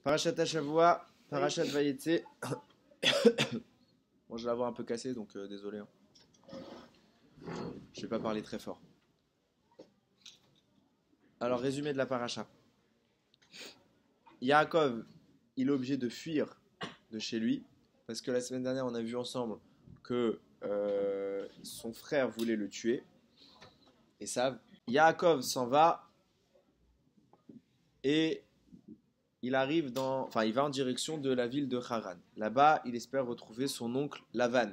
Parashat Hashavua, Parashat Vayetse. Bon, je vais l'avoir un peu cassé, donc désolé. Hein. Je vais pas parler très fort. Alors, résumé de la paracha. Yaakov, il est obligé de fuir de chez lui, parce que la semaine dernière, on a vu ensemble que son frère voulait le tuer. Et ça, Yaakov s'en va et il va en direction de la ville de Haran. Là-bas, il espère retrouver son oncle Lavan.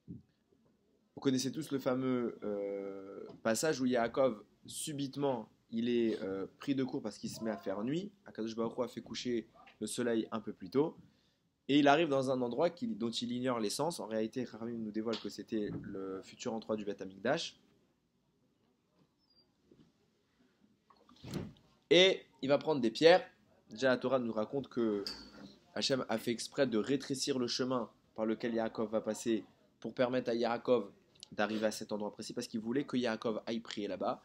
Vous connaissez tous le fameux passage où Yaakov, subitement, il est pris de court parce qu'il se met à faire nuit. Akadosh Baruch Hu a fait coucher le soleil un peu plus tôt. Et il arrive dans un endroit dont il ignore l'essence. En réalité, Chachamim nous dévoile que c'était le futur endroit du Beth Amikdash. Et il va prendre des pierres. Déjà, la Torah nous raconte que Hachem a fait exprès de rétrécir le chemin par lequel Yaakov va passer pour permettre à Yaakov d'arriver à cet endroit précis parce qu'il voulait que Yaakov aille prier là-bas.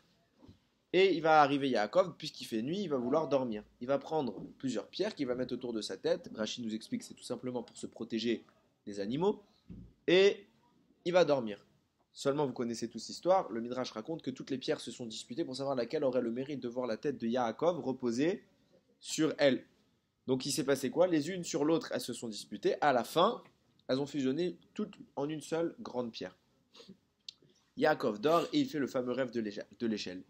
Et il va arriver Yaakov, puisqu'il fait nuit, il va vouloir dormir. Il va prendre plusieurs pierres qu'il va mettre autour de sa tête. Rachid nous explique que c'est tout simplement pour se protéger des animaux. Et il va dormir. Seulement, vous connaissez tous l'histoire, le Midrash raconte que toutes les pierres se sont disputées pour savoir laquelle aurait le mérite de voir la tête de Yaakov reposer sur elle. Donc il s'est passé quoi? Les unes sur l'autre, elles se sont disputées. À la fin, elles ont fusionné toutes en une seule grande pierre. Yaakov dort et il fait le fameux rêve de l'échelle.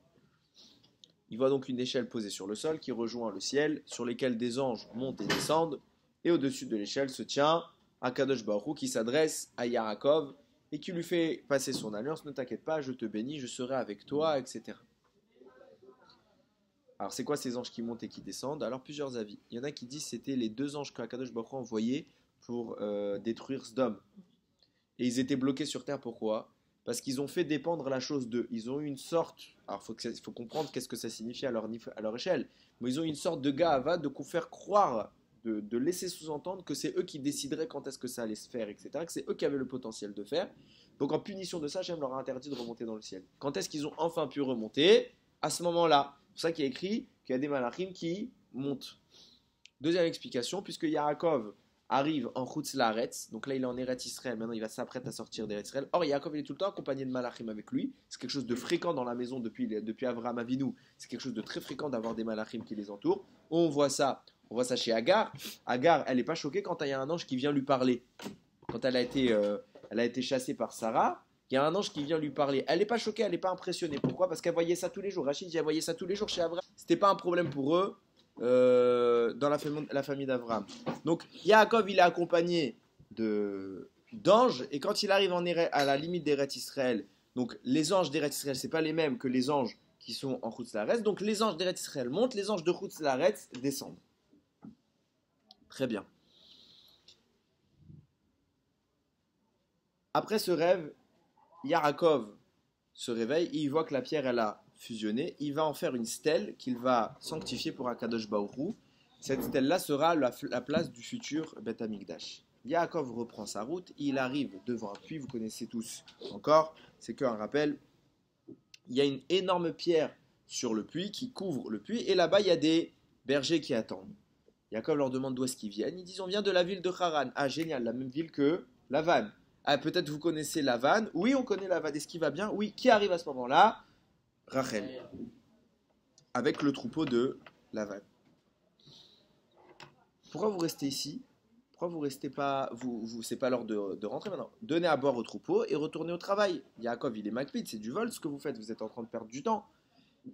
Il voit donc une échelle posée sur le sol qui rejoint le ciel, sur lesquels des anges montent et descendent. Et au-dessus de l'échelle se tient Akadosh Baruch Hu qui s'adresse à Yaakov et qui lui fait passer son alliance. Ne t'inquiète pas, je te bénis, je serai avec toi, etc. Alors c'est quoi ces anges qui montent et qui descendent? Alors plusieurs avis. Il y en a qui disent que c'était les deux anges que Akadosh Baruch Hu a envoyés pour détruire Sdom. Et ils étaient bloqués sur terre, pourquoi? Parce qu'ils ont fait dépendre la chose d'eux. Ils ont eu une sorte, alors il faut comprendre qu'est-ce que ça signifie à leur échelle, mais ils ont eu une sorte de ga'ava de faire croire, de laisser sous-entendre que c'est eux qui décideraient quand est-ce que ça allait se faire, etc., que c'est eux qui avaient le potentiel de faire. Donc en punition de ça, Hachem leur a interdit de remonter dans le ciel. Quand est-ce qu'ils ont enfin pu remonter? À ce moment-là. C'est pour ça qu'il y a écrit qu'il y a des malachim qui montent. Deuxième explication, puisque Yaakov arrive en Chutz Laaretz, donc là il est en Eretz Israël, maintenant il va s'apprêter à sortir d'Eretz Israël. Or Yaakov il est tout le temps accompagné de malachim avec lui, c'est quelque chose de fréquent dans la maison depuis Avraham Avinu, c'est quelque chose de très fréquent d'avoir des malachim qui les entourent. On voit ça chez Agar. Agar elle n'est pas choquée quand il y a un ange qui vient lui parler. Quand elle a été chassée par Sarah, il y a un ange qui vient lui parler. Elle n'est pas choquée, elle n'est pas impressionnée. Pourquoi? Parce qu'elle voyait ça tous les jours. Rachid dit elle voyait ça tous les jours chez Abraham. C'était pas un problème pour eux. Dans la famille d'Avraham. Donc Yaakov il est accompagné d'anges et quand il arrive à la limite d'Eretz Israël, donc les anges d'Eretz Israël c'est pas les mêmes que les anges qui sont en Chutz Laaretz, donc les anges d'Eretz Israël montent, les anges de Chutz Laaretz descendent. Très bien. Après ce rêve, Yaakov se réveille et il voit que la pierre elle a fusionné, il va en faire une stèle qu'il va sanctifier pour Akadosh Baruch Hu. Cette stèle-là sera la place du futur Beth Amikdash. Yaakov reprend sa route, il arrive devant un puits, vous connaissez tous encore, c'est qu'un rappel, il y a une énorme pierre sur le puits qui couvre le puits, et là-bas il y a des bergers qui attendent. Yaakov leur demande d'où est-ce qu'ils viennent, ils disent on vient de la ville de Haran. Ah génial, la même ville que Lavan. Ah peut-être vous connaissez Lavan, oui on connaît Lavan, est-ce qu'il va bien? Oui, qui arrive à ce moment-là? Rachel, avec le troupeau de Lavan. Pourquoi vous restez ici? Pourquoi vous restez pas, c'est pas l'heure de rentrer maintenant? Donnez à boire au troupeau et retournez au travail. Yaakov, il est makpid, c'est du vol ce que vous faites, vous êtes en train de perdre du temps.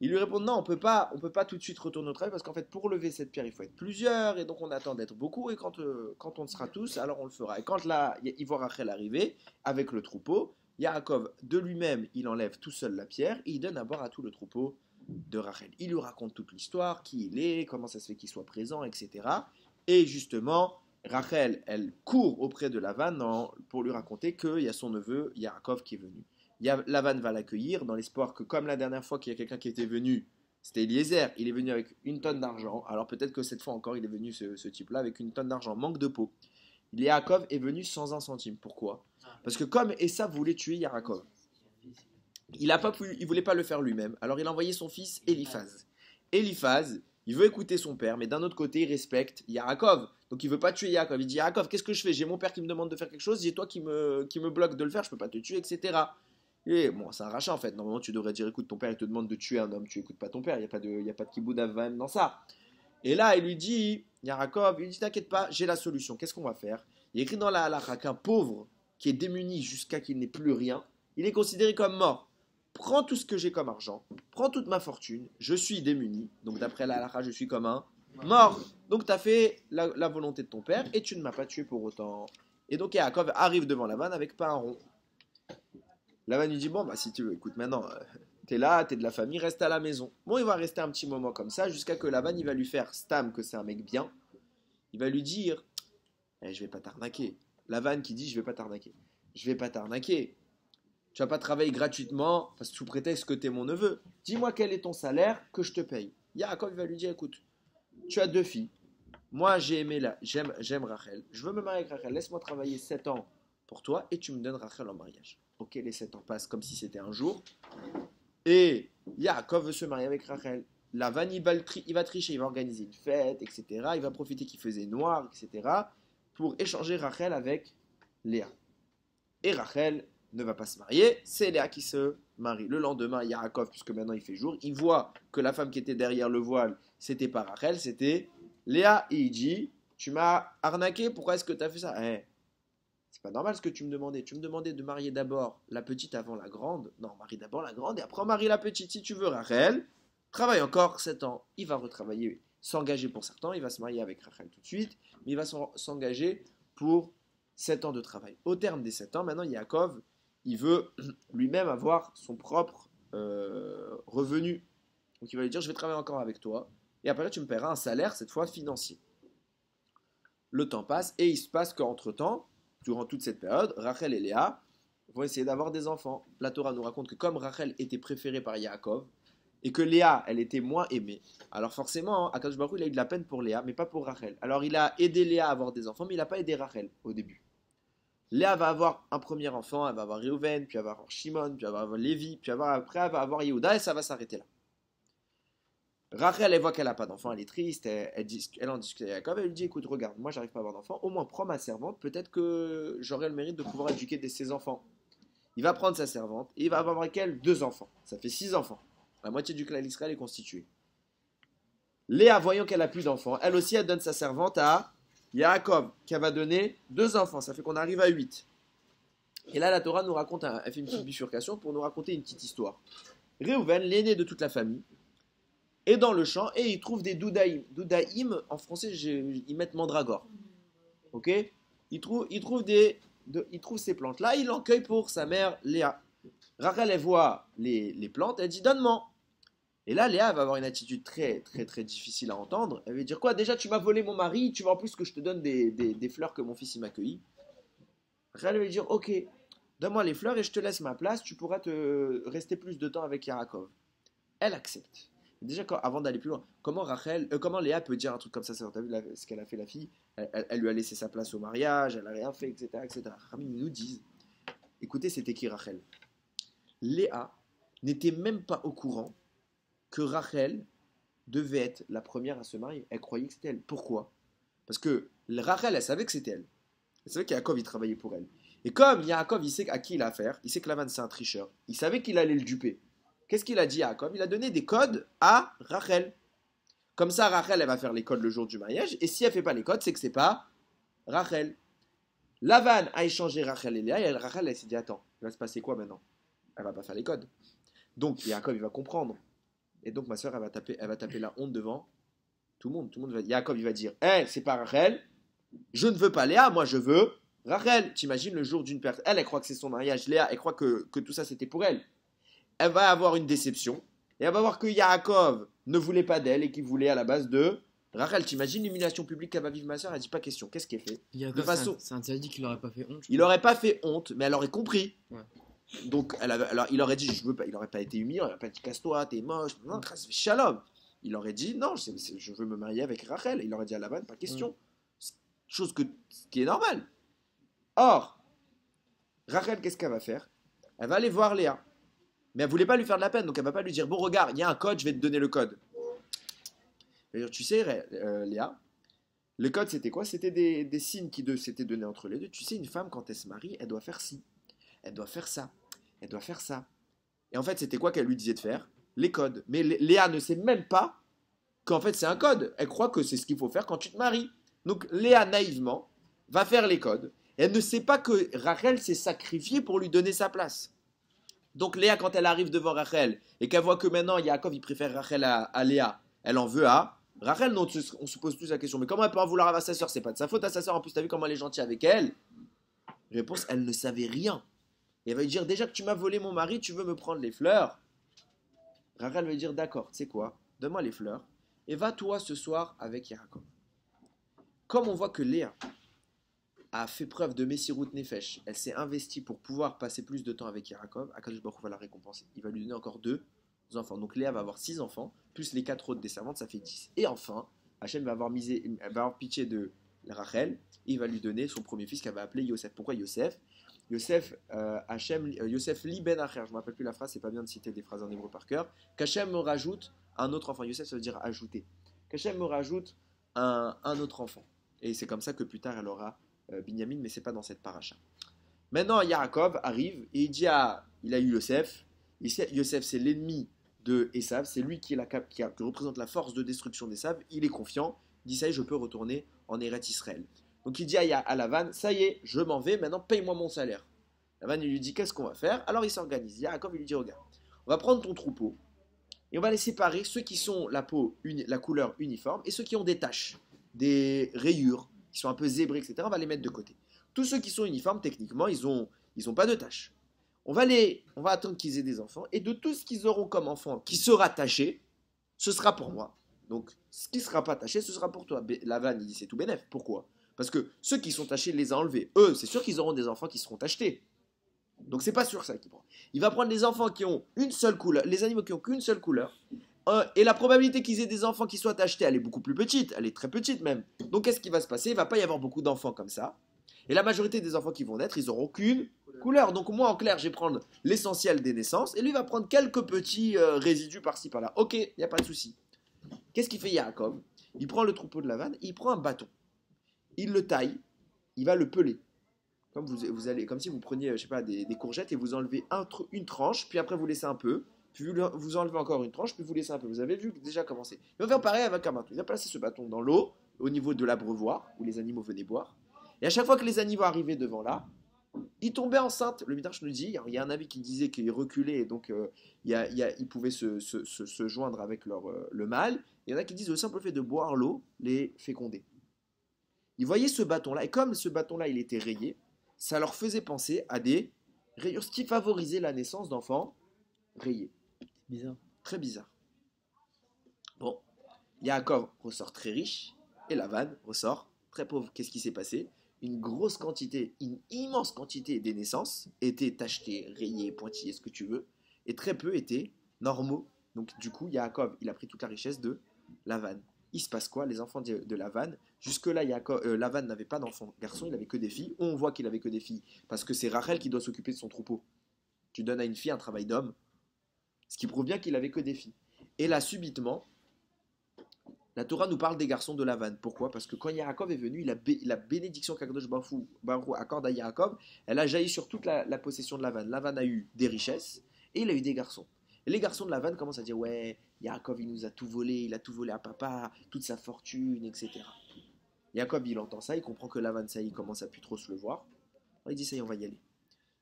Il lui répond non, on peut pas tout de suite retourner au travail parce qu'en fait pour lever cette pierre il faut être plusieurs et donc on attend d'être beaucoup et quand on sera tous alors on le fera. Et quand là il voit Rachel arriver avec le troupeau, Yaakov de lui-même il enlève tout seul la pierre et il donne à boire à tout le troupeau de Rachel. Il lui raconte toute l'histoire, qui il est, comment ça se fait qu'il soit présent, etc. Et justement Rachel elle court auprès de Lavan pour lui raconter qu'il y a son neveu Yaakov qui est venu. Lavan va l'accueillir dans l'espoir que comme la dernière fois qu'il y a quelqu'un qui était venu, c'était Eliezer, il est venu avec une tonne d'argent, alors peut-être que cette fois encore il est venu ce type-là avec une tonne d'argent, manque de peau. Yaakov est venu sans un centime, pourquoi? Parce que comme Esav voulait tuer Yaakov, il voulait pas le faire lui-même, alors il a envoyé son fils Eliphaz. Eliphaz, Il veut écouter son père, mais d'un autre côté, il respecte Yaakov. Donc il veut pas tuer Yaakov. Il dit Yaakov, qu'est-ce que je fais? J'ai mon père qui me demande de faire quelque chose, j'ai toi qui me bloque de le faire, je peux pas te tuer, etc. Et bon, c'est un rachat en fait. Normalement, tu devrais dire écoute, ton père il te demande de tuer un homme, tu écoutes pas ton père, il y a pas de kiboud avvam dans ça. Et là, il lui dit, Yaakov, il lui dit t'inquiète pas, j'ai la solution, qu'est-ce qu'on va faire? Il écrit dans la halakha qu'un pauvre qui est démuni jusqu'à qu'il n'ait plus rien, il est considéré comme mort. Prends tout ce que j'ai comme argent, prends toute ma fortune, je suis démuni, donc d'après la halakha, je suis comme un mort. Donc tu as fait la volonté de ton père et tu ne m'as pas tué pour autant. Et donc Yaakov arrive devant Lavan avec pas un rond. Lavan lui dit bon, bah si tu veux, écoute, maintenant, t'es là, t'es de la famille, reste à la maison. Bon, il va rester un petit moment comme ça jusqu'à que Lavan, il va lui faire stam, que c'est un mec bien. Il va lui dire je vais pas t'arnaquer. Lavan qui dit je vais pas t'arnaquer. Je vais pas t'arnaquer. Tu vas pas travailler gratuitement parce que sous prétexte que tu es mon neveu. Dis-moi quel est ton salaire que je te paye. Yaakov va lui dire écoute, tu as 2 filles. Moi j'aime Rachel. Je veux me marier avec Rachel. Laisse-moi travailler 7 ans pour toi et tu me donnes Rachel en mariage. Ok, les 7 ans passent comme si c'était un jour. Et Yaakov veut se marier avec Rachel. Lavan il va tricher, il va organiser une fête, etc. Il va profiter qu'il faisait noir, etc. pour échanger Rachel avec Léa. Et Rachel ne va pas se marier, c'est Léa qui se marie. Le lendemain, Yaakov, puisque maintenant il fait jour, il voit que la femme qui était derrière le voile, c'était pas Rachel, c'était Léa. Et il dit, tu m'as arnaqué, pourquoi est-ce que tu as fait ça? C'est pas normal ce que tu me demandais. Tu me demandais de marier d'abord la petite avant la grande. Non, marie d'abord la grande et après on marie la petite. Si tu veux Rachel, travaille encore 7 ans. Il va retravailler, s'engager pour certains temps. Il va se marier avec Rachel tout de suite, mais il va s'engager pour 7 ans de travail. Au terme des 7 ans, maintenant Yaakov, il veut lui-même avoir son propre revenu. Donc il va lui dire, je vais travailler encore avec toi. Et après, tu me paieras un salaire, cette fois financier. Le temps passe et il se passe qu'entre-temps, durant toute cette période, Rachel et Léa vont essayer d'avoir des enfants. La Torah nous raconte que comme Rachel était préférée par Yaakov et que Léa, elle était moins aimée, alors forcément, Akadosh Baruch Hu, il a eu de la peine pour Léa, mais pas pour Rachel. Alors il a aidé Léa à avoir des enfants, mais il n'a pas aidé Rachel au début. Léa va avoir un premier enfant, elle va avoir Réhouven, puis elle va avoir Shimon, puis elle va avoir Lévi, puis après elle va avoir Yehuda et ça va s'arrêter là. Rachel, elle voit qu'elle n'a pas d'enfant, elle est triste, elle en discute avec Jacob, elle lui dit écoute, regarde, moi j'arrive pas à avoir d'enfant, au moins prends ma servante, peut-être que j'aurai le mérite de pouvoir éduquer ses enfants. Il va prendre sa servante et il va avoir avec elle 2 enfants, ça fait 6 enfants. La moitié du clan d'Israël est constituée. Léa, voyant qu'elle n'a plus d'enfants, elle aussi elle donne sa servante à Yaakov, qui va donner 2 enfants, ça fait qu'on arrive à 8. Et là la Torah nous raconte, elle fait une petite bifurcation pour nous raconter une petite histoire. Réhouven, l'aîné de toute la famille, est dans le champ et il trouve des doudaïm. Doudaïm, en français, ils mettent mandragore. Ok? Il trouve ces plantes-là, il en cueille pour sa mère Léa. Rachel, elle voit les plantes, elle dit donne-moi. Et là, Léa va avoir une attitude très, très, très difficile à entendre. Elle va dire quoi? Déjà, tu m'as volé mon mari, tu veux en plus que je te donne des fleurs que mon fils il m'a cueillies. Rachel va dire ok, donne-moi les fleurs et je te laisse ma place, tu pourras te rester plus de temps avec Yaakov. Elle accepte. Déjà, avant d'aller plus loin, comment Léa peut dire un truc comme ça? T'as vu ce qu'elle a fait la fille? Elle lui a laissé sa place au mariage, elle n'a rien fait, etc. etc. Ramim nous disent, écoutez, c'était qui Rachel? Léa n'était même pas au courant que Rachel devait être la première à se marier. Elle croyait que c'était elle. Pourquoi? Parce que Rachel, elle savait que c'était elle. Elle savait qu'Yaakov, il travaillait pour elle. Et comme Yaakov, il sait à qui il a affaire, il sait que Lavan, c'est un tricheur, il savait qu'il allait le duper. Qu'est-ce qu'il a dit à Yaakov? Il a donné des codes à Rachel. Comme ça, Rachel, elle va faire les codes le jour du mariage. Et si elle ne fait pas les codes, c'est que c'est pas Rachel. Lavan a échangé Rachel et Léa. Et Rachel, elle s'est dit attends, il va se passer quoi maintenant? Elle va pas faire les codes. Donc Yaakov, il va comprendre. Et donc ma soeur, elle va taper la honte devant tout le monde. Tout le monde va dire, Yaakov, il va dire c'est pas Rachel. Je ne veux pas Léa, moi je veux Rachel. T'imagines le jour d'une personne. Elle croit que c'est son mariage. Léa, elle croit que tout ça c'était pour elle. Elle va avoir une déception et elle va voir que Yaakov ne voulait pas d'elle et qu'il voulait à la base de Rachel. T'imagines l'humiliation publique qu'elle va vivre ma soeur? Elle dit pas question. Qu'est-ce qu'elle fait? De façon, c'est interdit qu'il aurait pas fait honte. Il aurait pas fait honte, mais elle aurait compris. Ouais. Donc alors il aurait dit je veux pas. Il aurait pas été humiliant. Il aurait pas dit casse-toi, t'es moche. Non, shalom. Il aurait dit non, je veux me marier avec Rachel. Il aurait dit à Laban pas question. Chose qui est normale. Or Rachel, qu'est-ce qu'elle va faire? Elle va aller voir Léa. Mais elle voulait pas lui faire de la peine, donc elle va pas lui dire bon regarde, il y a un code, je vais te donner le code. D'ailleurs, tu sais, Léa, le code c'était quoi? C'était des signes qui s'étaient donnés entre les deux. Tu sais, une femme, quand elle se marie, elle doit faire ci, elle doit faire ça, elle doit faire ça. Et en fait, c'était quoi qu'elle lui disait de faire? Les codes. Mais Léa ne sait même pas qu'en fait c'est un code. Elle croit que c'est ce qu'il faut faire quand tu te maries. Donc Léa, naïvement, va faire les codes. Et elle ne sait pas que Rachel s'est sacrifiée pour lui donner sa place. Donc Léa, quand elle arrive devant Rachel et qu'elle voit que maintenant Yaakov il préfère Rachel à Léa, elle en veut à Rachel. Non, on se pose tous la question, mais comment elle peut en vouloir à sa soeur? C'est pas de sa faute à sa soeur. En plus, t'as vu comment elle est gentille avec elle? Réponse, elle ne savait rien. Et elle va lui dire, déjà que tu m'as volé mon mari, tu veux me prendre les fleurs? Rachel va lui dire, d'accord, tu sais quoi? Donne-moi les fleurs et va toi ce soir avec Yaakov. Comme on voit que Léa a fait preuve de Messirut Nefesh, elle s'est investie pour pouvoir passer plus de temps avec Yaakov, Akadosh Baruch Hu va la récompenser. Il va lui donner encore 2 enfants. Donc Léa va avoir 6 enfants, plus les 4 autres des servantes, ça fait 10. Et enfin, Hachem va avoir pitié de Rachel, et il va lui donner son premier fils qu'elle va appeler Yosef. Pourquoi Yosef? Yosef li ben acher, je ne me rappelle plus la phrase, c'est pas bien de citer des phrases en hébreu par cœur, qu'Hachem me rajoute un autre enfant. Yosef, ça veut dire ajouter. Qu'Hachem me rajoute un autre enfant. Et c'est comme ça que plus tard elle aura Binyamin, mais c'est pas dans cette paracha. Maintenant, Yaakov arrive et il dit il a eu Yosef. Yosef, c'est l'ennemi de Esav, c'est lui qui représente la force de destruction d'Esav. Il est confiant, il dit ça y est, je peux retourner en Eretz Israël. Donc il dit à Lavan, ça y est, je m'en vais, maintenant paye-moi mon salaire. Lavan il lui dit, qu'est-ce qu'on va faire? Alors il s'organise. Yaakov il lui dit, regarde, on va prendre ton troupeau et on va les séparer, ceux qui sont la couleur uniforme et ceux qui ont des taches, des rayures, qui sont un peu zébrés, etc. On va les mettre de côté. Tous ceux qui sont uniformes, techniquement, ils ont pas de taches. On va attendre qu'ils aient des enfants, et de tout ce qu'ils auront comme enfant qui sera taché, ce sera pour moi. Donc, ce qui ne sera pas taché, ce sera pour toi. Lavan, il dit c'est tout bénef. Pourquoi? Parce que ceux qui sont tachés, il les a enlevés. Eux, c'est sûr qu'ils auront des enfants qui seront tachetés. Donc, c'est pas sûr ça qu'il prend. Il va prendre les enfants qui ont une seule couleur, les animaux qui ont qu'une seule couleur. Et la probabilité qu'ils aient des enfants qui soient tachetés, elle est beaucoup plus petite. Elle est très petite même. Donc, qu'est-ce qui va se passer? Il ne va pas y avoir beaucoup d'enfants comme ça. Et la majorité des enfants qui vont naître, ils n'auront qu'une couleur. Donc moi, en clair, je vais prendre l'essentiel des naissances et lui va prendre quelques petits résidus par-ci par-là. Ok, il n'y a pas de souci. Qu'est-ce qu'il fait Yaakov? Il prend le troupeau de Lavan, il prend un bâton. Il le taille, il va le peler. Comme comme si vous preniez, je sais pas, des courgettes et vous enlevez une tranche, puis après vous laissez un peu, puis vous enlevez encore une tranche, puis vous laissez un peu. Vous avez vu déjà commencer. Il va faire pareil avec un bâton. Il va placer ce bâton dans l'eau, au niveau de l'abreuvoir, où les animaux venaient boire. Et à chaque fois que les animaux arrivaient devant là, ils tombaient enceintes. Le Midrash nous dit, il y a un avis qui disait qu'ils reculaient, et donc ils pouvaient se joindre avec le mâle. Il y en a qui disent le simple fait de boire l'eau les fécondait. Ils voyaient ce bâton-là, et comme ce bâton-là il était rayé, ça leur faisait penser à des rayures, ce qui favorisait la naissance d'enfants rayés. Bizarre. Très bizarre. Bon, Yaakov ressort très riche, et Lavan ressort très pauvre. Qu'est-ce qui s'est passé? Une immense quantité des naissances étaient tachetées, rayées, pointillées, ce que tu veux, et très peu étaient normaux. Donc du coup, Yaakov, il a pris toute la richesse de Lavan. Il se passe quoi? Les enfants de Lavan, jusque-là, Lavan n'avait pas d'enfants garçons, il n'avait que des filles. On voit qu'il avait que des filles, parce que c'est Rachel qui doit s'occuper de son troupeau. Tu donnes à une fille un travail d'homme, ce qui prouve bien qu'il avait que des filles. Et là, subitement, la Torah nous parle des garçons de Lavan. Pourquoi? Parce que quand Yaakov est venu, la bénédiction qu'Akadosh Baruch Hu accorde à Yaakov, elle a jailli sur toute la possession de Lavan. Lavan a eu des richesses et il a eu des garçons. Et les garçons de Lavan commencent à dire, ouais, Yaakov il nous a tout volé, il a tout volé à papa, toute sa fortune, etc. Yaakov il entend ça, il comprend que Lavan, ça y est, commence à plus trop se le voir. Alors, il dit, ça y est, on va y aller.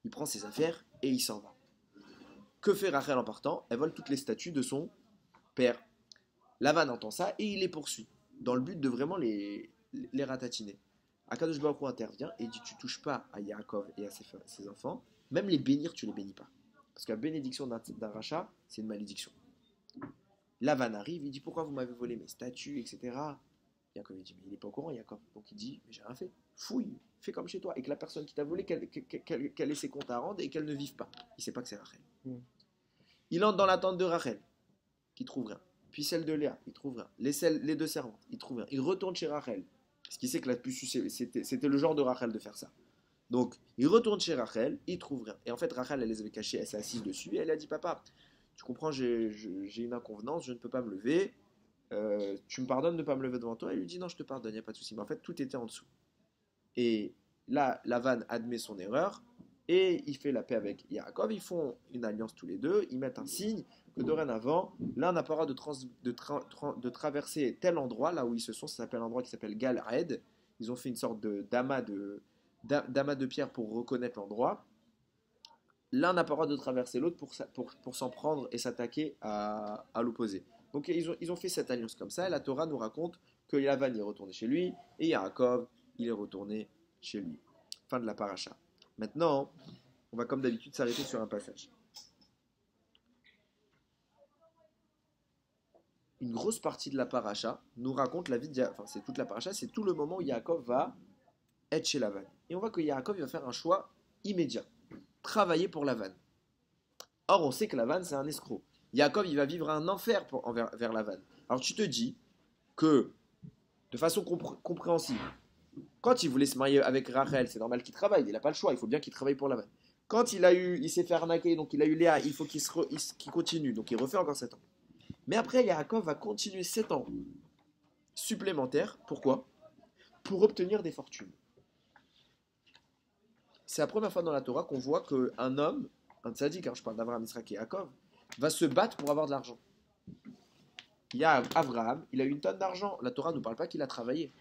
Il prend ses affaires et il s'en va. Que fait Rachel en partant? Elle vole toutes les statues de son père. Lavan entend ça et il les poursuit, dans le but de vraiment les ratatiner. Akadosh Baruch Hu intervient et dit, tu touches pas à Yaakov et à ses enfants, même les bénir, tu les bénis pas. Parce que la bénédiction d'un rachat, c'est une malédiction. Lavan arrive, il dit, pourquoi vous m'avez volé mes statues, etc. Yaakov il dit, mais il n'est pas au courant, Yaakov. Donc il dit, mais j'ai rien fait. Fouille, fais comme chez toi. Et que la personne qui t'a volé, qu'elle ait ses comptes à rendre et qu'elle ne vive pas. Il ne sait pas que c'est Rachel. Il entre dans la tente de Rachel, qui trouve rien. Puis celle de Léa, il trouve rien. Les 2 servantes, il trouve rien. Il retourne chez Rachel, parce qu'il sait que la puce, c'était le genre de Rachel de faire ça. Donc, il retourne chez Rachel, il trouve rien. Et en fait, Rachel, elle les avait cachés, elle s'est assise dessus, et elle a dit, papa, tu comprends, j'ai une inconvenance, je ne peux pas me lever, tu me pardonnes de ne pas me lever devant toi? Il lui dit non, je te pardonne, il n'y a pas de souci. Mais en fait, tout était en dessous. Et là, Lavan admet son erreur et il fait la paix avec Yaakov. Ils font une alliance tous les deux. Ils mettent un signe que dorénavant, l'un n'a pas le droit de traverser tel endroit, là où ils se sont. Ça s'appelle un endroit qui s'appelle Galred. Ils ont fait une sorte d'amas de pierre pour reconnaître l'endroit. L'un n'a pas le droit de traverser l'autre pour s'en prendre et s'attaquer à l'opposé. Donc ils ont fait cette alliance comme ça. Et la Torah nous raconte que Lavan est retourné chez lui et Yaakov il est retourné chez lui. Fin de la paracha. Maintenant, on va comme d'habitude s'arrêter sur un passage. Une grosse partie de la paracha nous raconte la vie de Yaakov. Enfin, c'est toute la paracha, c'est tout le moment où Yaakov va être chez Lavan. Et on voit que Yaakov il va faire un choix immédiat. Travailler pour Lavan. Or, on sait que Lavan, c'est un escroc. Yaakov, il va vivre un enfer vers Lavan. Alors, tu te dis que, de façon compréhensible, quand il voulait se marier avec Rachel, c'est normal qu'il travaille, il n'a pas le choix, il faut bien qu'il travaille pour Lavan. Quand il s'est fait arnaquer, donc il a eu Léa, il faut qu'il continue, donc il refait encore 7 ans. Mais après, Yaakov va continuer 7 ans supplémentaires. Pourquoi? Pour obtenir des fortunes. C'est la première fois dans la Torah qu'on voit qu'un homme, un tzaddik, je parle d'Abraham, Yitzhak et Yaakov, va se battre pour avoir de l'argent. Il y a Abraham, il a eu une tonne d'argent. La Torah ne nous parle pas qu'il a travaillé.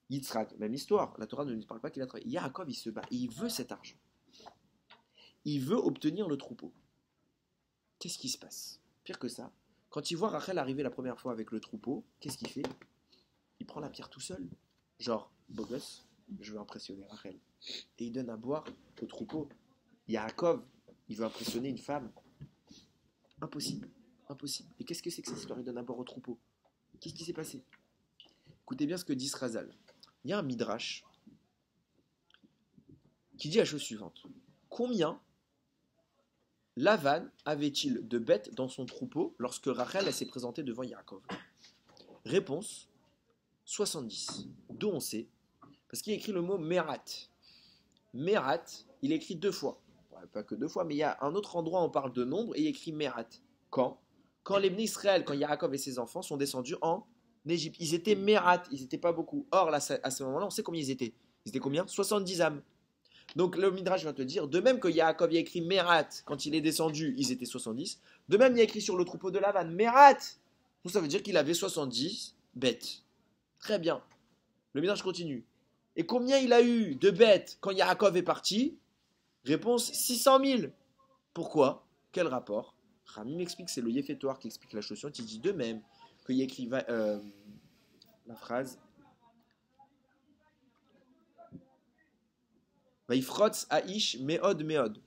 Yitzhak, même histoire. La Torah ne nous parle pas qu'il a travaillé. Yaakov, il se bat et il veut cet argent. Il veut obtenir le troupeau. Qu'est-ce qui se passe? Pire que ça, quand il voit Rachel arriver la première fois avec le troupeau, qu'est-ce qu'il fait? Il prend la pierre tout seul. Genre, beau gosse, je veux impressionner Rachel. Et il donne à boire au troupeau. Yaakov, il veut impressionner une femme. Impossible. Impossible. Et qu'est-ce que c'est que cette histoire? Il donne à boire au troupeau. Qu'est-ce qui s'est passé? Écoutez bien ce que dit Srazal. Il y a un midrash qui dit la chose suivante. Combien Lavan avait-il de bêtes dans son troupeau lorsque Rachel s'est présentée devant Yaakov? Réponse 70. D'où on sait? Parce qu'il écrit le mot Merat. Merat, il écrit 2 fois. Pas que 2 fois, mais il y a un autre endroit où on parle de nombre et il écrit Merat. Quand les Bnei Israël, quand Yaakov et ses enfants sont descendus en Égypte. Ils étaient Merat, ils n'étaient pas beaucoup. Or, là, à ce moment-là, on sait combien ils étaient. Ils étaient combien? 70 âmes. Donc le Midrash va te dire, de même que Yaakov y a écrit Merat, quand il est descendu, ils étaient 70. De même, il y a écrit sur le troupeau de Lavan, Merat. Donc ça veut dire qu'il avait 70 bêtes. Très bien. Le Midrash continue. Et combien il a eu de bêtes quand Yaakov est parti? Réponse 600 000. Pourquoi? Quel rapport? Rami m'explique, c'est le Yefetor qui explique la chose suivante. Il dit de même qu'il y a écrit la phrase Vaifrotz Aish Meod Meod.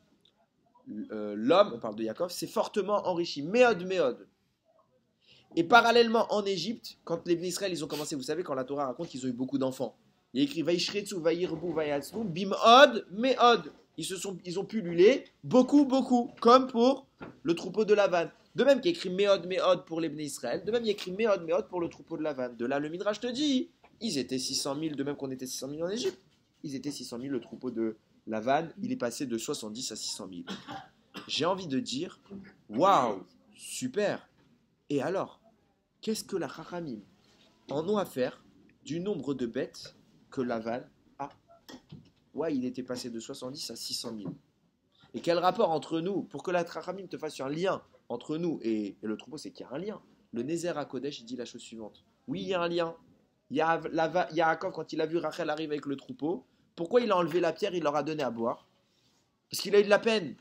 L'homme, on parle de Yaakov, s'est fortement enrichi. Meod Meod. Et parallèlement en Égypte, quand les Israël ils ont commencé, vous savez, quand la Torah raconte qu'ils ont eu beaucoup d'enfants, il y a écrit Vaishretsu Vairbu Vayatsnu Bimod Meod. Ils ont pullulé beaucoup, beaucoup, comme pour le troupeau de Lavan. De même qu'il y a écrit Meod Meod pour les Bnei Israël, de même il y a écrit Meod Meod pour le troupeau de Lavan. De là, le Midrash te dit, ils étaient 600 000, de même qu'on était 600 000 en Égypte. Ils étaient 600 000, le troupeau de Lavan, il est passé de 70 à 600 000. J'ai envie de dire, waouh, super. Et alors, qu'est-ce que la Chachamim en ont à faire du nombre de bêtes que Lavan a? Ouais, il était passé de 70 à 600 000. Et quel rapport entre nous, pour que la Chachamim te fasse un lien entre nous et le troupeau, c'est qu'il y a un lien. Le Nézer à Kodesh, il dit la chose suivante. Oui, il y a un lien. Yaakov, quand il a vu Rachel arriver avec le troupeau, pourquoi il a enlevé la pierre, il leur a donné à boire? Parce qu'il a eu de la peine.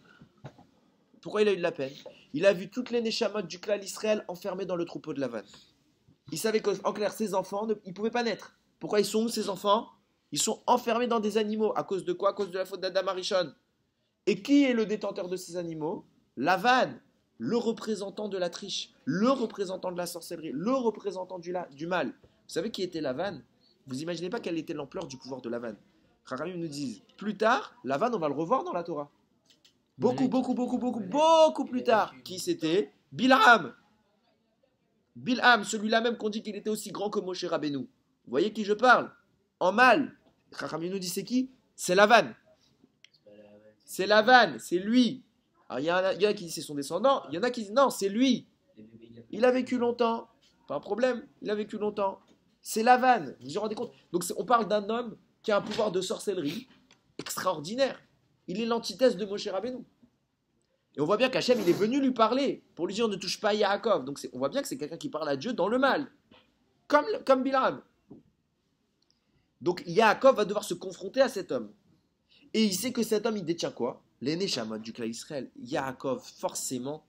Pourquoi il a eu de la peine? Il a vu toutes les Neshamot du clan Israël enfermées dans le troupeau de Lavan. Il savait qu'en clair, ses enfants, ils ne pouvaient pas naître. Pourquoi ils sont où, ces enfants? Ils sont enfermés dans des animaux. À cause de quoi? À cause de la faute d'Adam Arishon. Et qui est le détenteur de ces animaux? Lavan, le représentant de la triche, le représentant de la sorcellerie, le représentant du mal. Vous savez qui était Lavan? Vous imaginez pas quelle était l'ampleur du pouvoir de Lavan. Chachamim nous disent, plus tard, Lavan, on va le revoir dans la Torah. Beaucoup plus tard. Qui c'était? Bilham. Bilham, celui-là même qu'on dit qu'il était aussi grand que Moshe Rabbeinu. Vous voyez qui je parle? En mal. Chachamim nous dit c'est qui? C'est Lavan. C'est Lavan, c'est lui. Alors il y en a qui disent c'est son descendant, il y en a qui disent non, c'est lui. Il a vécu longtemps. Pas un problème, il a vécu longtemps. C'est Lavan, vous vous rendez compte? Donc on parle d'un homme qui a un pouvoir de sorcellerie extraordinaire. Il est l'antithèse de Moshe Rabbeinu. Et on voit bien qu'Hachem, il est venu lui parler pour lui dire ne touche pas à Yaakov. Donc on voit bien que c'est quelqu'un qui parle à Dieu dans le mal. Comme Bilam. Donc Yaakov va devoir se confronter à cet homme. Et il sait que cet homme, il détient quoi? Les Neshamot du clan Israël. Yaakov, forcément,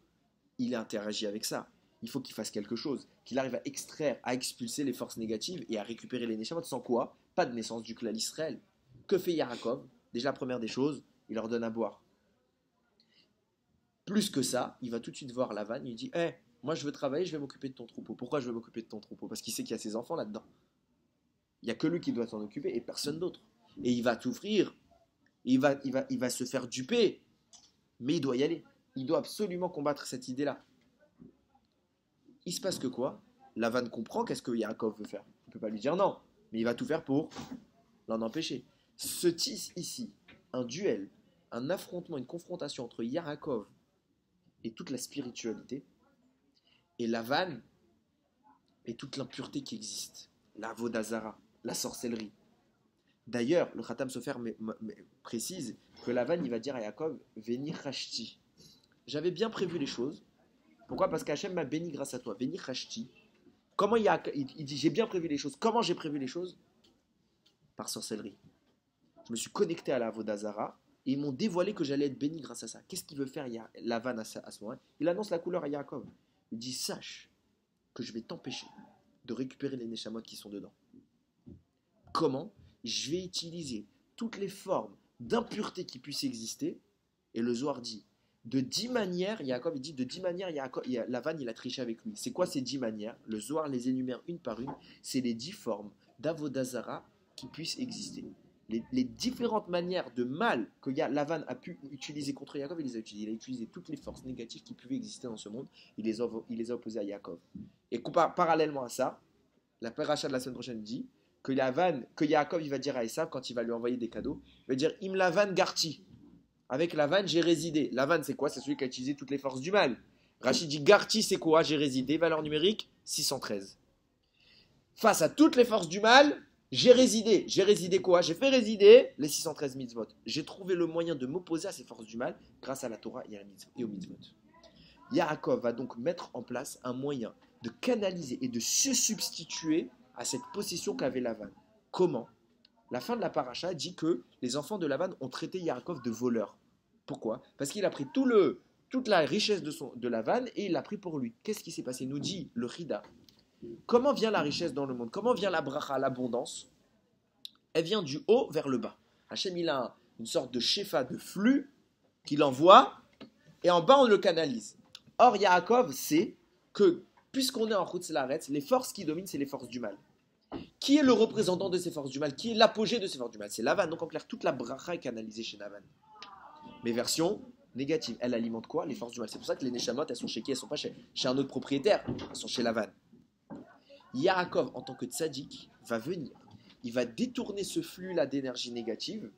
il interagit avec ça. Il faut qu'il fasse quelque chose, qu'il arrive à extraire, à expulser les forces négatives et à récupérer les Neshamot. Sans quoi? Pas de naissance du clan Israël. Que fait Yaakov? Déjà, la première des choses, il leur donne à boire. Plus que ça, il va tout de suite voir Lavan, il lui dit hey, moi je veux travailler, je vais m'occuper de ton troupeau. Pourquoi je veux m'occuper de ton troupeau? Parce qu'il sait qu'il y a ses enfants là-dedans. Il n'y a que lui qui doit s'en occuper et personne d'autre. Et il va t'ouvrir, il va se faire duper, mais il doit y aller. Il doit absolument combattre cette idée-là. Il se passe que quoi? Lavan comprend qu'est-ce que Yaakov veut faire. Il ne peut pas lui dire non, mais il va tout faire pour l'en empêcher. Se tisse ici un duel, un affrontement, une confrontation entre Yaakov et toute la spiritualité, et Lavan et toute l'impureté qui existe, la Vodazara, la sorcellerie. D'ailleurs, le Khatam Sofer précise que Lavan, il va dire à Yaakov, Veni Rashti. J'avais bien prévu les choses. Pourquoi? Parce qu'Hachem m'a béni grâce à toi. Veni Rashti. Comment il dit, j'ai bien prévu les choses. Comment j'ai prévu les choses? Par sorcellerie. Je me suis connecté à la Vodazara, et ils m'ont dévoilé que j'allais être béni grâce à ça. Qu'est-ce qu'il veut faire Lavan à ce moment-là? Il annonce la couleur à Yaakov. Il dit, sache que je vais t'empêcher de récupérer les Neshamot qui sont dedans. Comment? Je vais utiliser toutes les formes d'impureté qui puissent exister. Et le Zohar dit, de 10 manières, Yaakov il dit, de 10 manières, Lavan il a triché avec lui. C'est quoi ces 10 manières? Le Zohar les énumère une par une. C'est les 10 formes d'Avodazara qui puissent exister. Les différentes manières de mal que Lavan a pu utiliser contre Yaakov, il les a utilisées. Il a utilisé toutes les forces négatives qui pouvaient exister dans ce monde. Il les a opposées à Yaakov. Et parallèlement à ça, la paracha de la semaine prochaine dit que Yaakov il va dire à Esav quand il va lui envoyer des cadeaux, il va dire Im Lavan Garti. Avec Lavan, j'ai résidé. Lavan, c'est quoi? C'est celui qui a utilisé toutes les forces du mal. Rachid dit Garti, c'est quoi? J'ai résidé. Valeur numérique 613. Face à toutes les forces du mal, j'ai résidé. J'ai résidé quoi? J'ai fait résider les 613 mitzvot. J'ai trouvé le moyen de m'opposer à ces forces du mal grâce à la Torah et aux mitzvot. Yaakov va donc mettre en place un moyen de canaliser et de se substituer à cette possession qu'avait Lavan. Comment? La fin de la paracha dit que les enfants de Lavan ont traité Yaakov de voleur. Pourquoi? Parce qu'il a pris toute la richesse de Lavan et il l'a pris pour lui. Qu'est-ce qui s'est passé? Nous dit le Chida. Comment vient la richesse dans le monde? Comment vient la bracha, l'abondance? Elle vient du haut vers le bas. Hachem, il a une sorte de shefa, de flux qu'il envoie et en bas on le canalise. Or, Yaakov sait que puisqu'on est en Chutz La'aretz, les forces qui dominent, c'est les forces du mal. Qui est le représentant de ces forces du mal? Qui est l'apogée de ces forces du mal? C'est Lavan. Donc en clair, toute la bracha est canalisée chez Lavan. Mais version négative, elle alimente quoi? Les forces du mal. C'est pour ça que les Neshamot, elles sont chez qui? Elles sont pas chez un autre propriétaire. Elles sont chez Lavan. Yaakov, en tant que tzaddik, va venir. Il va détourner ce flux-là d'énergie négative.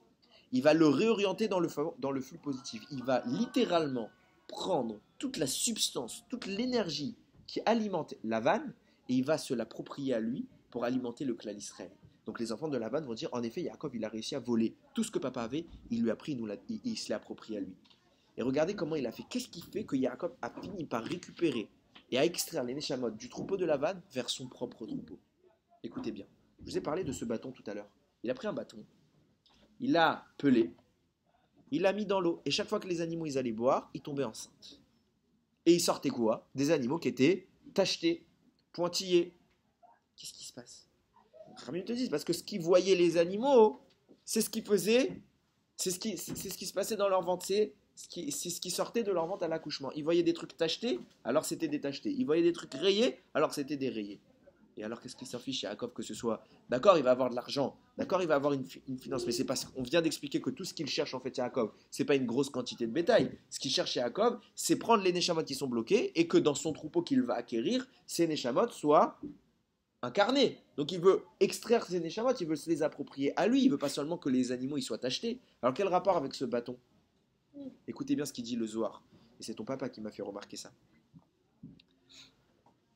Il va le réorienter dans le flux positif. Il va littéralement prendre toute la substance, toute l'énergie qui alimente Lavan et il va se l'approprier à lui pour alimenter le clan Israël. Donc les enfants de Lavan vont dire, en effet, Yaakov, il a réussi à voler tout ce que papa avait, il lui a pris, il se l'a approprié à lui. Et regardez comment il a fait. Qu'est-ce qui fait que Yaakov a fini par récupérer et à extraire les Neshamot du troupeau de Lavan vers son propre troupeau? Écoutez bien, je vous ai parlé de ce bâton tout à l'heure. Il a pris un bâton, il l'a pelé, il l'a mis dans l'eau, et chaque fois que les animaux ils allaient boire, ils tombaient enceintes. Et ils sortaient quoi? Des animaux qui étaient tachetés, pointillés. Qu'est-ce qui se passe? Ramim te dit, parce que ce qu'ils voyaient les animaux, c'est ce qu'ils faisaient, c'est ce qui se passait dans leur ventre, c'est ce qui sortait de leur ventre à l'accouchement. Ils voyaient des trucs tachetés, alors c'était des tachetés. Ils voyaient des trucs rayés, alors c'était des rayés. Et alors qu'est-ce qui s'en fiche chez Yaakov que ce soit? D'accord, il va avoir de l'argent, d'accord, il va avoir une finance, mais c'est parce qu'on vient d'expliquer que tout ce qu'il cherche en fait Yaakov, c'est pas une grosse quantité de bétail. Ce qu'il cherche chez Yaakov, c'est prendre les Neshamot qui sont bloqués et que dans son troupeau qu'il va acquérir, ces Neshamot soient incarnés. Donc il veut extraire ces Neshamot, il veut se les approprier à lui, il veut pas seulement que les animaux ils soient achetés. Alors quel rapport avec ce bâton? Écoutez bien ce qu'il dit le Zohar. Et c'est ton papa qui m'a fait remarquer ça.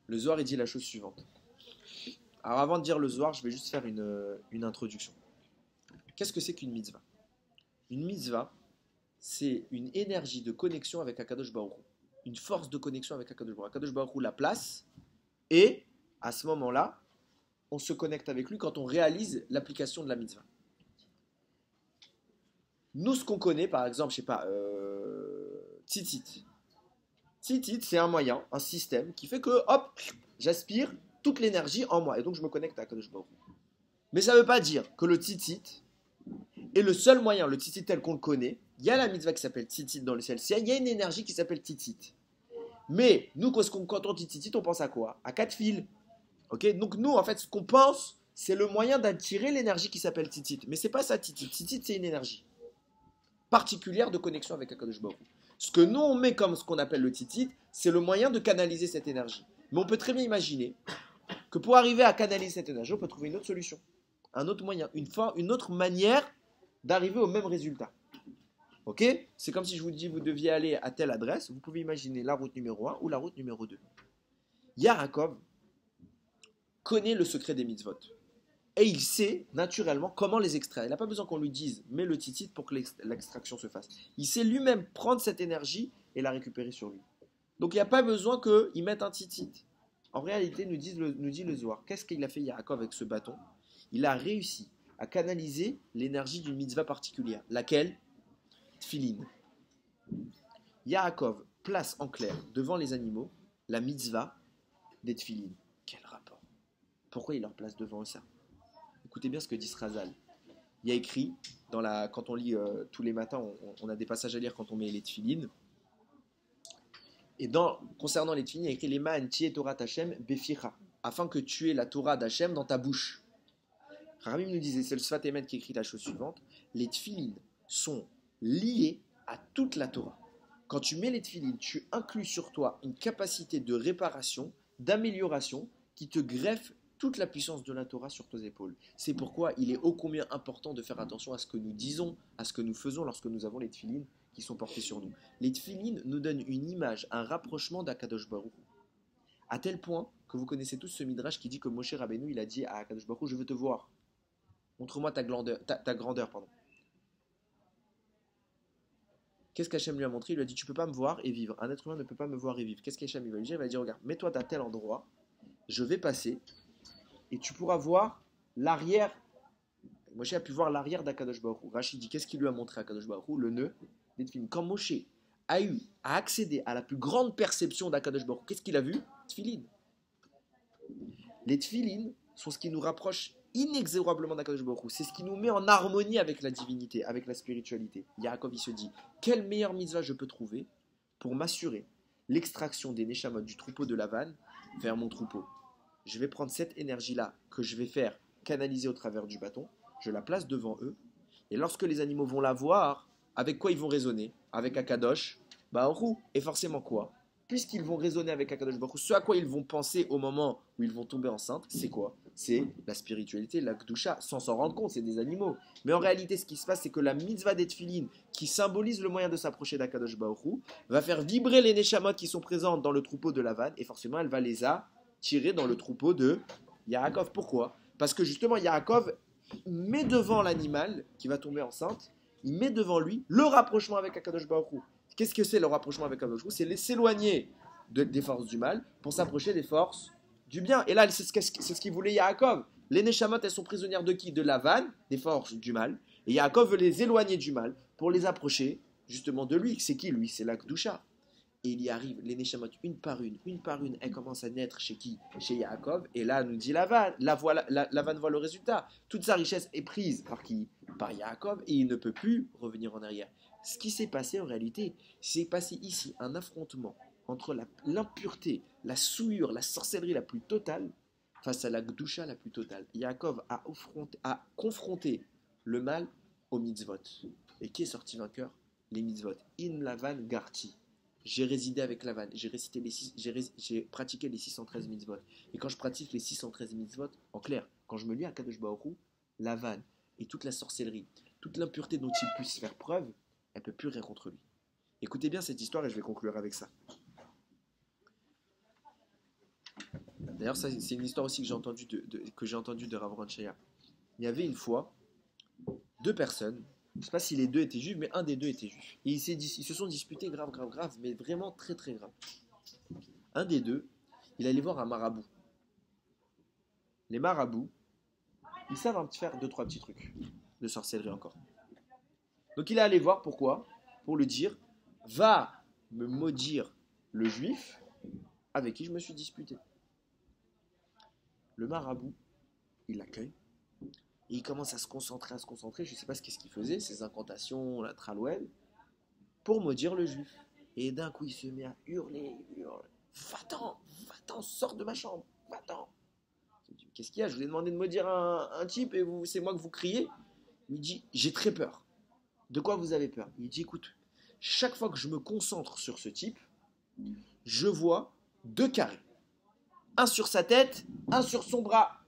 Le Zohar, il dit la chose suivante. Alors avant de dire le Zohar, je vais juste faire une introduction. Qu'est-ce que c'est qu'une mitzvah? Une mitzvah, c'est une énergie de connexion avec Akadosh Baruch Hu. Une force de connexion avec Akadosh Baruch Hu. Akadosh Baruch Hu la place, et à ce moment-là, on se connecte avec lui quand on réalise l'application de la mitzvah. Nous, ce qu'on connaît, par exemple, je sais pas, tzitzit. Tzitzit, c'est un moyen, un système qui fait que, hop, j'aspire toute l'énergie en moi, et donc je me connecte à Akadosh Baruch Hu. Mais ça ne veut pas dire que le tzitzit est le seul moyen, le tzitzit tel qu'on le connaît. Il y a la mitzvah qui s'appelle tzitzit dans le ciel. Il y a une énergie qui s'appelle tzitzit. Mais nous, quand on dit tzitzit, on pense à quoi? À 4 fils. Okay, donc nous, en fait, ce qu'on pense, c'est le moyen d'attirer l'énergie qui s'appelle tzitzit. Mais c'est pas ça, tzitzit. Tzitzit, c'est une énergie particulière de connexion avec Akadosh Baruch Hu. Ce que nous, on met comme ce qu'on appelle le tzitzit, c'est le moyen de canaliser cette énergie. Mais on peut très bien imaginer que pour arriver à canaliser cette énergie, on peut trouver une autre solution, un autre moyen, une autre manière d'arriver au même résultat. Ok? C'est comme si je vous dis, vous deviez aller à telle adresse, vous pouvez imaginer la route numéro 1 ou la route numéro 2. Yaakov connaît le secret des mitzvot. Et il sait naturellement comment les extraire. Il n'a pas besoin qu'on lui dise, mets le tzitzit pour que l'extraction se fasse. Il sait lui-même prendre cette énergie et la récupérer sur lui. Donc il n'y a pas besoin qu'il mette un tzitzit. En réalité, nous dit le Zohar, qu'est-ce qu'il a fait Yaakov avec ce bâton? Il a réussi à canaliser l'énergie d'une mitzvah particulière. Laquelle? Tfilin. Yaakov place en clair devant les animaux la mitzvah des tfilin. Quel rapport? Pourquoi il leur place devant ça? Écoutez bien ce que dit Srazal. Il y a écrit, quand on lit tous les matins, on a des passages à lire quand on met les tfilin. Et concernant les tfilin, il y a écrit les ma'an tié Torah Hashem beficha, afin que tu aies la Torah d'Hachem dans ta bouche. Rabim nous disait, c'est le Sfat Emet qui écrit la chose suivante, les tfilin sont liés à toute la Torah. Quand tu mets les tfilin, tu inclus sur toi une capacité de réparation, d'amélioration, qui te greffe toute la puissance de la Torah sur tes épaules. C'est pourquoi il est ô combien important de faire attention à ce que nous disons, à ce que nous faisons lorsque nous avons les tfilin qui sont portés sur nous. Les tfilin nous donnent une image, un rapprochement d'Akadosh Baruch Hu. À tel point que vous connaissez tous ce midrash qui dit que Moshe Rabbeinu, il a dit à Akadosh Baruch Hu, je veux te voir. Montre-moi ta grandeur. Qu'est-ce qu'Hachem lui a montré? Il lui a dit, tu ne peux pas me voir et vivre. Un être humain ne peut pas me voir et vivre. Qu'est-ce qu'Hachem lui va lui dire? Il va lui dire, regarde, mets-toi à tel endroit, je vais passer, et tu pourras voir l'arrière. Moshe a pu voir l'arrière d'Akadosh Baruch Hu. Rachid dit, qu'est-ce qu'il lui a montré à Akadosh Baruch Hu? Le nœud des tfilin. Quand Moshe a accédé à la plus grande perception d'Akadosh Baruch Hu, qu'est-ce qu'il a vu? Tfilin. Les tfilin sont ce qui nous rapproche inexorablement d'Akadosh Baruch Hu. C'est ce qui nous met en harmonie avec la divinité, avec la spiritualité. Yaakov, il se dit, quelle meilleure mitzvah je peux trouver pour m'assurer l'extraction des neshamot du troupeau de Lavan vers mon troupeau. Je vais prendre cette énergie-là que je vais faire canaliser au travers du bâton, je la place devant eux, et lorsque les animaux vont la voir, avec quoi ils vont raisonner? Avec Akadosh Baruch Hu. Et forcément quoi? Puisqu'ils vont raisonner avec Akadosh Baruch Hu, ce à quoi ils vont penser au moment où ils vont tomber enceintes, c'est quoi? C'est la spiritualité, la Kedusha, sans s'en rendre compte, c'est des animaux. Mais en réalité, ce qui se passe, c'est que la mitzvah des tfilin, qui symbolise le moyen de s'approcher d'Akadosh Baruch Hu, va faire vibrer les neshamot qui sont présentes dans le troupeau de Lavan, et forcément, elle va les attirer dans le troupeau de Yaakov. Pourquoi? Parce que justement, Yaakov met devant l'animal qui va tomber enceinte, il met devant lui le rapprochement avec Akadosh Baruch Hu. Qu'est-ce que c'est le rapprochement avec Akadosh Baruch Hu? C'est s'éloigner des forces du mal pour s'approcher des forces du bien. Et là, c'est ce qu'il voulait Yaakov. Les Neshamot, elles sont prisonnières de qui? De Lavan, des forces du mal. Et Yaakov veut les éloigner du mal pour les approcher justement de lui. C'est qui lui? C'est la Kedusha. Et il y arrive, les Neshamot, une par une, elles commencent à naître chez qui? Chez Yaakov. Et là, nous dit Lavan. Lavan voit le résultat. Toute sa richesse est prise par qui? Par Yaakov. Et il ne peut plus revenir en arrière. Ce qui s'est passé en réalité, c'est passé ici un affrontement entre l'impureté, la souillure, la sorcellerie la plus totale face à la Kedusha la plus totale. Yaakov a confronté le mal aux mitzvot. Et qui est sorti vainqueur? Les mitzvot. In Lavan Garti. J'ai résidé avec Lavan, j'ai pratiqué les 613 mitzvot. Et quand je pratique les 613 mitzvot, en clair, quand je me lie à Kadosh Baruch Hu, Lavan et toute la sorcellerie, toute l'impureté dont il puisse faire preuve, elle ne peut plus rien contre lui. Écoutez bien cette histoire et je vais conclure avec ça. D'ailleurs, ça, c'est une histoire aussi que j'ai entendue de Rav Ron Shaya. Il y avait une fois deux personnes, je ne sais pas si les deux étaient juifs, mais un des deux était juif. Et ils se sont disputés grave, mais vraiment très, très grave. Un des deux, il allait voir un marabout. Les marabouts, ils savent faire deux, trois petits trucs de sorcellerie encore. Donc il est allé voir, pourquoi? Pour lui dire, va me maudire le juif avec qui je me suis disputé. Le marabout, il l'accueille. Et il commence à se concentrer. Je ne sais pas ce qu'il faisait, ses incantations, la tralouelle, pour maudire le juif. Et d'un coup, il se met à hurler. Va-t'en, sors de ma chambre, va-t'en. Qu'est-ce qu'il y a? Je vous ai demandé de maudire un type et c'est moi que vous criez. Il dit, j'ai très peur. De quoi vous avez peur? Il dit, écoute, chaque fois que je me concentre sur ce type, je vois deux carrés. Un sur sa tête, un sur son bras.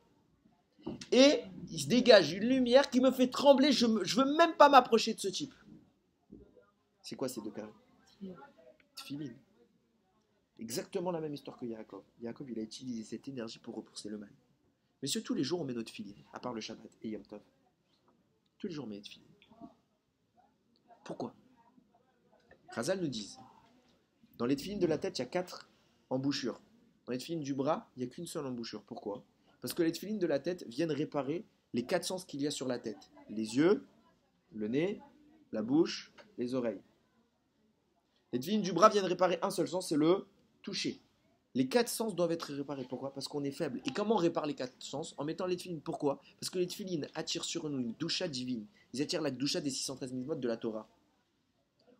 Et il se dégage une lumière qui me fait trembler. Je veux même pas m'approcher de ce type. C'est quoi ces deux carrés? Tfilin. Exactement la même histoire que Yaakov. Yaakov, il a utilisé cette énergie pour repousser le mal. Messieurs, tous les jours, on met notre tfilin, à part le Shabbat et Yom Tov. Tous les jours, on met notre tfilin. Pourquoi? Chazal nous dit, dans les tfilin de la tête, il y a 4 embouchures. Dans les tfilin du bras, il n'y a qu'une seule embouchure. Pourquoi? Parce que les tfilin de la tête viennent réparer les 4 sens qu'il y a sur la tête. Les yeux, le nez, la bouche, les oreilles. Les tfilin du bras viennent réparer un seul sens, c'est le toucher. Les 4 sens doivent être réparés. Pourquoi? Parce qu'on est faible. Et comment on répare les 4 sens? En mettant les tfilin. Pourquoi? Parce que les tfilin attirent sur nous une doucha divine. Ils attirent la doucha des 613 mitzvot de la Torah.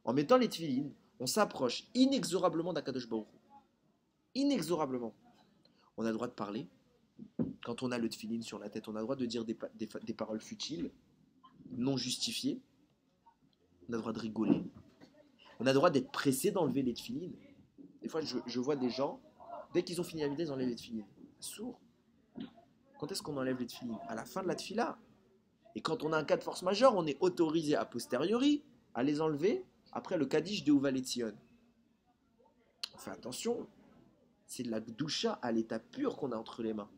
En mettant les tfilin, on s'approche inexorablement d'Akadosh Baruch Hu. Inexorablement. On a le droit de parler. Quand on a le tfilin sur la tête, on a le droit de dire des paroles futiles, non justifiées. On a le droit de rigoler. On a le droit d'être pressé d'enlever les tfilin. Des fois, je vois des gens, dès qu'ils ont fini la middah, ils enlèvent les tfilin. Sourd. Quand est-ce qu'on enlève les tfilin? À la fin de la tfila. Et quand on a un cas de force majeure, on est autorisé a posteriori à les enlever après le Kaddish de Uva Letzion. On fait attention. C'est de la doucha à l'état pur qu'on a entre les mains.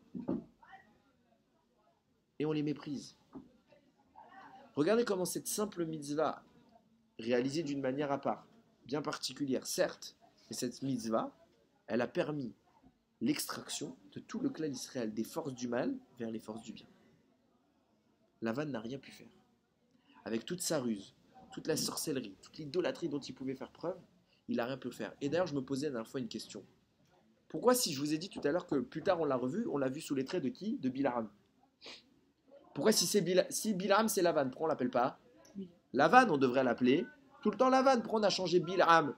Et on les méprise. Regardez comment cette simple mitzvah, réalisée d'une manière à part, bien particulière, certes, mais cette mitzvah, elle a permis l'extraction de tout le clan d'Israël des forces du mal vers les forces du bien. Lavan n'a rien pu faire. Avec toute sa ruse, toute la sorcellerie, toute l'idolâtrie dont il pouvait faire preuve, il n'a rien pu faire. Et d'ailleurs, je me posais la dernière fois une question. Pourquoi, si je vous ai dit tout à l'heure que plus tard on l'a vu sous les traits de qui? De Bilaam. Pourquoi si Bilaam c'est Lavan, pourquoi on ne l'appelle pas Lavan? On devrait l'appeler tout le temps Lavan. Pourquoi on a changé Bilaam?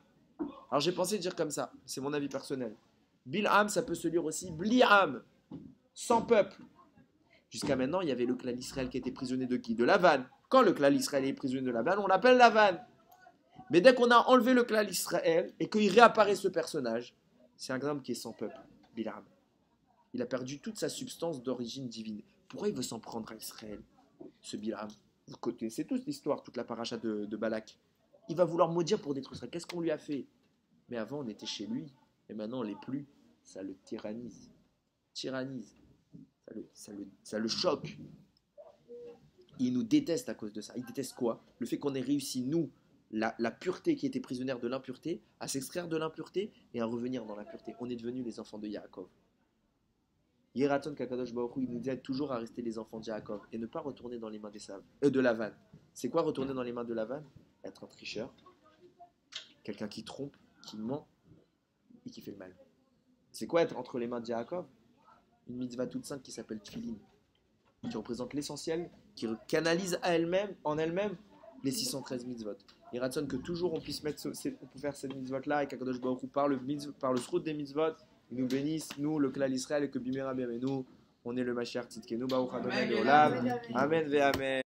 Alors j'ai pensé dire comme ça, c'est mon avis personnel. Bilaam, ça peut se lire aussi Bliam, sans peuple. Jusqu'à maintenant, il y avait le clan d'Israël qui était prisonnier de qui? De Lavan. Quand le clan d'Israël est prisonnier de Lavan, on l'appelle Lavan. Mais dès qu'on a enlevé le clan d'Israël et qu'il réapparaît ce personnage, c'est un homme qui est sans peuple, Bilaam. Il a perdu toute sa substance d'origine divine. Pourquoi il veut s'en prendre à Israël, ce Bilaam? Vous connaissez tous l'histoire, toute la paracha de Balak. Il va vouloir maudire pour détruire Israël. Qu'est-ce qu'on lui a fait? Mais avant, on était chez lui. Et maintenant, on ne l'est plus. Ça le tyrannise. Ça le choque. Il nous déteste à cause de ça. Il déteste quoi? Le fait qu'on ait réussi, nous, la pureté qui était prisonnière de l'impureté, à s'extraire de l'impureté et à revenir dans la pureté. On est devenus les enfants de Yaakov. Yeraton Kakadosh Baruch Hu, il nous aide toujours à rester les enfants de Yaakov et ne pas retourner dans les mains de Lavan. C'est quoi retourner dans les mains de Lavan? Être un tricheur, quelqu'un qui trompe, qui ment et qui fait le mal. C'est quoi être entre les mains de Yaakov? Une mitzvah toute simple qui s'appelle Tfilin, qui représente l'essentiel, qui canalise en elle-même les 613 mitzvot. Il ratsonne que toujours on puisse faire cette mitzvot-là et qu'Akadosh Baruch Hu par le srout des mitzvot, il nous bénisse, nous, le clan Israël, et que Bimera Bimenu, on est le Mashiach Tzidkenu, Baruch Adonai Leolam. Amen ve Amen.